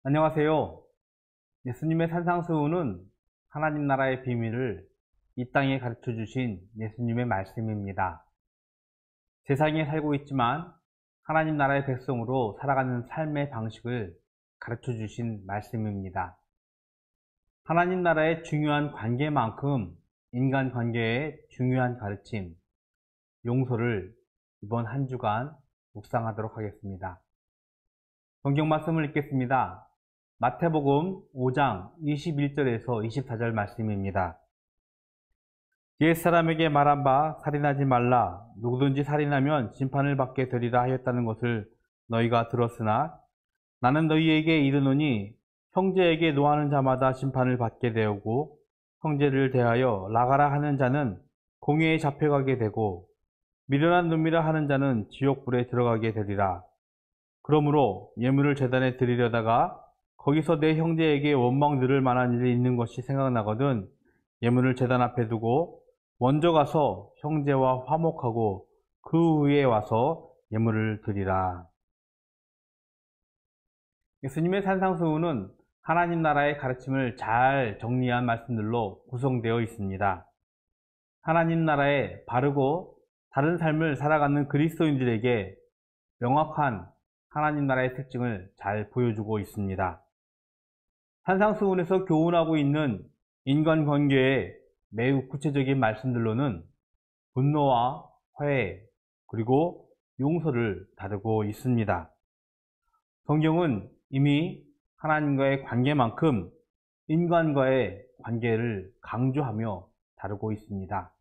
안녕하세요. 예수님의 산상수훈은 하나님 나라의 비밀을 이 땅에 가르쳐 주신 예수님의 말씀입니다. 세상에 살고 있지만 하나님 나라의 백성으로 살아가는 삶의 방식을 가르쳐 주신 말씀입니다. 하나님 나라의 중요한 관계만큼 인간관계의 중요한 가르침, 용서를 이번 한 주간 묵상하도록 하겠습니다. 성경 말씀을 읽겠습니다. 마태복음 5장 21절에서 24절 말씀입니다. 옛사람에게 말한 바 살인하지 말라. 누구든지 살인하면 심판을 받게 되리라 하였다는 것을 너희가 들었으나 나는 너희에게 이르노니 형제에게 노하는 자마다 심판을 받게 되었고 형제를 대하여 나가라 하는 자는 공회에 잡혀가게 되고 미련한 놈이라 하는 자는 지옥불에 들어가게 되리라. 그러므로 예물을 제단에 드리려다가 거기서 내 형제에게 원망 들을 만한 일이 있는 것이 생각나거든 예물을 제단 앞에 두고 먼저 가서 형제와 화목하고 그 후에 와서 예물을 드리라. 예수님의 산상수훈은 하나님 나라의 가르침을 잘 정리한 말씀들로 구성되어 있습니다. 하나님 나라의 바르고 다른 삶을 살아가는 그리스도인들에게 명확한 하나님 나라의 특징을 잘 보여주고 있습니다. 산상수훈에서 교훈하고 있는 인간관계의 매우 구체적인 말씀들로는 분노와 화해 그리고 용서를 다루고 있습니다. 성경은 이미 하나님과의 관계만큼 인간과의 관계를 강조하며 다루고 있습니다.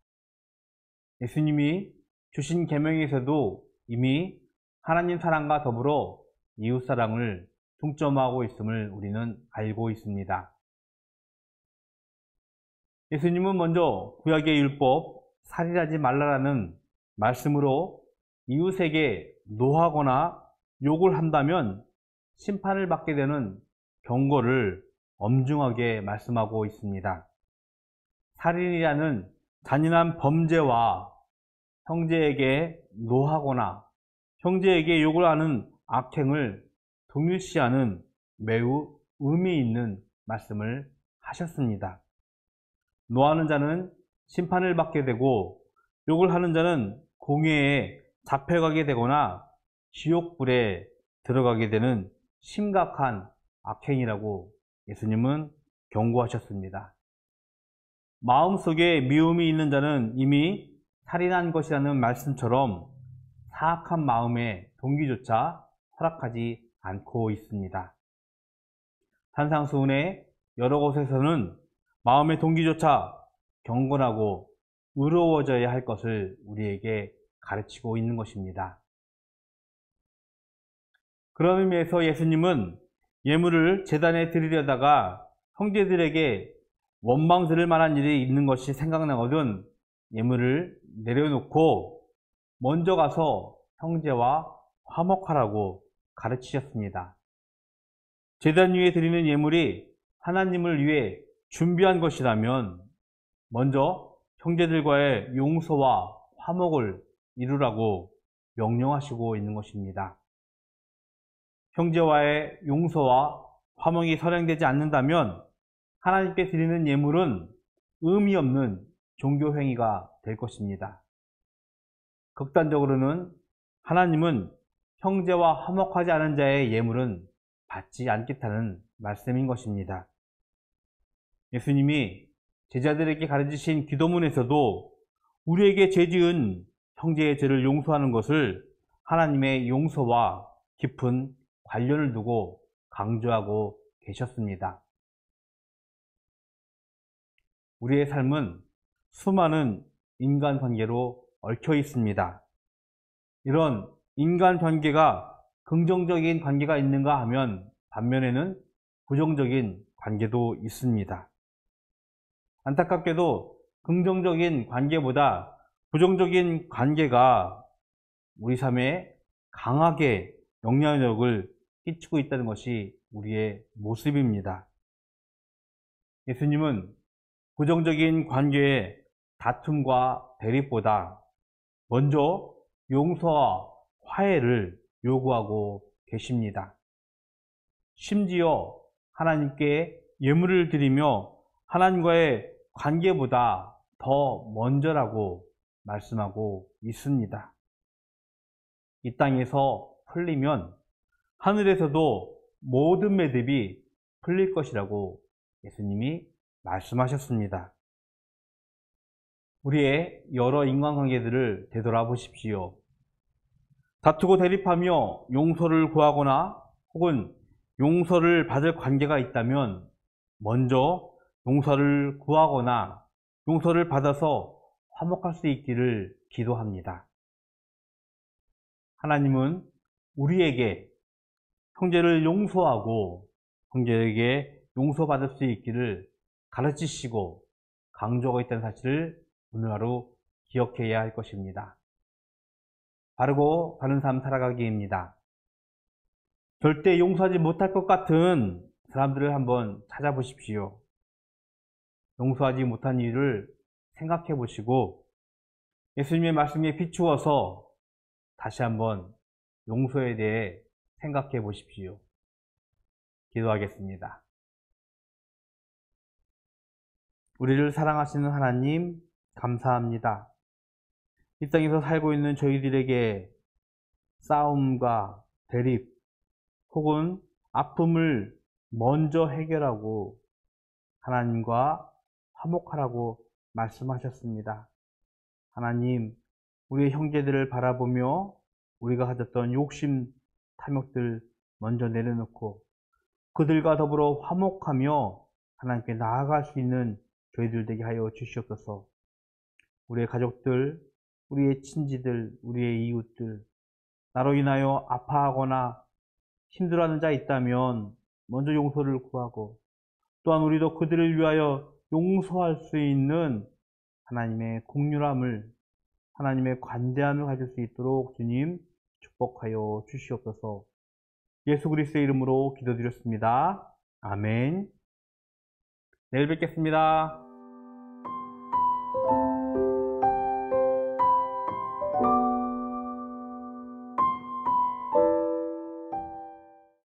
예수님이 주신 계명에서도 이미 하나님 사랑과 더불어 이웃 사랑을 중점하고 있음을 우리는 알고 있습니다. 예수님은 먼저 구약의 율법 살인하지 말라라는 말씀으로 이웃에게 노하거나 욕을 한다면 심판을 받게 되는 경고를 엄중하게 말씀하고 있습니다. 살인이라는 잔인한 범죄와 형제에게 노하거나 형제에게 욕을 하는 악행을 동일시하는 매우 의미 있는 말씀을 하셨습니다. 노하는 자는 심판을 받게 되고 욕을 하는 자는 공회에 잡혀가게 되거나 지옥불에 들어가게 되는 심각한 악행이라고 예수님은 경고하셨습니다. 마음속에 미움이 있는 자는 이미 살인한 것이라는 말씀처럼 사악한 마음의 동기조차 허락하지 않고 있습니다. 산상수훈의 여러 곳에서는 마음의 동기조차 경건하고 의로워져야 할 것을 우리에게 가르치고 있는 것입니다. 그런 의미에서 예수님은 예물을 제단에 드리려다가 형제들에게 원망 들을 만한 일이 있는 것이 생각나거든 예물을 내려놓고 먼저 가서 형제와 화목하라고 가르치셨습니다. 제단 위에 드리는 예물이 하나님을 위해 준비한 것이라면 먼저 형제들과의 용서와 화목을 이루라고 명령하시고 있는 것입니다. 형제와의 용서와 화목이 선행되지 않는다면 하나님께 드리는 예물은 의미 없는 종교 행위가 될 것입니다. 극단적으로는 하나님은 형제와 화목하지 않은 자의 예물은 받지 않겠다는 말씀인 것입니다. 예수님이 제자들에게 가르치신 기도문에서도 우리에게 죄 지은 형제의 죄를 용서하는 것을 하나님의 용서와 깊은 관련을 두고 강조하고 계셨습니다. 우리의 삶은 수많은 인간관계로 얽혀 있습니다. 이런 인간관계가 긍정적인 관계가 있는가 하면 반면에는 부정적인 관계도 있습니다. 안타깝게도 긍정적인 관계보다 부정적인 관계가 우리 삶에 강하게 영향력을 끼치고 있다는 것이 우리의 모습입니다. 예수님은 부정적인 관계의 다툼과 대립보다 먼저 용서와 화해를 요구하고 계십니다. 심지어 하나님께 예물을 드리며 하나님과의 관계보다 더 먼저라고 말씀하고 있습니다. 이 땅에서 풀리면 하늘에서도 모든 매듭이 풀릴 것이라고 예수님이 말씀하셨습니다. 우리의 여러 인간관계들을 되돌아보십시오. 다투고 대립하며 용서를 구하거나 혹은 용서를 받을 관계가 있다면 먼저 용서를 구하거나 용서를 받아서 화목할 수 있기를 기도합니다. 하나님은 우리에게 형제를 용서하고 형제에게 용서받을 수 있기를 가르치시고 강조하고 있다는 사실을 오늘 하루 기억해야 할 것입니다. 바르고 바른 삶 살아가기입니다. 절대 용서하지 못할 것 같은 사람들을 한번 찾아보십시오. 용서하지 못한 이유를 생각해 보시고 예수님의 말씀에 비추어서 다시 한번 용서에 대해 생각해 보십시오. 기도하겠습니다. 우리를 사랑하시는 하나님, 감사합니다. 이 땅에서 살고 있는 저희들에게 싸움과 대립 혹은 아픔을 먼저 해결하고 하나님과 화목하라고 말씀하셨습니다. 하나님, 우리의 형제들을 바라보며 우리가 가졌던 욕심, 탐욕들 먼저 내려놓고 그들과 더불어 화목하며 하나님께 나아갈 수 있는 저희들 되게 하여 주시옵소서. 우리의 가족들, 우리의 친지들, 우리의 이웃들, 나로 인하여 아파하거나 힘들어하는 자 있다면 먼저 용서를 구하고 또한 우리도 그들을 위하여 용서할 수 있는 하나님의 긍휼함을, 하나님의 관대함을 가질 수 있도록 주님 축복하여 주시옵소서. 예수 그리스도의 이름으로 기도드렸습니다. 아멘. 내일 뵙겠습니다.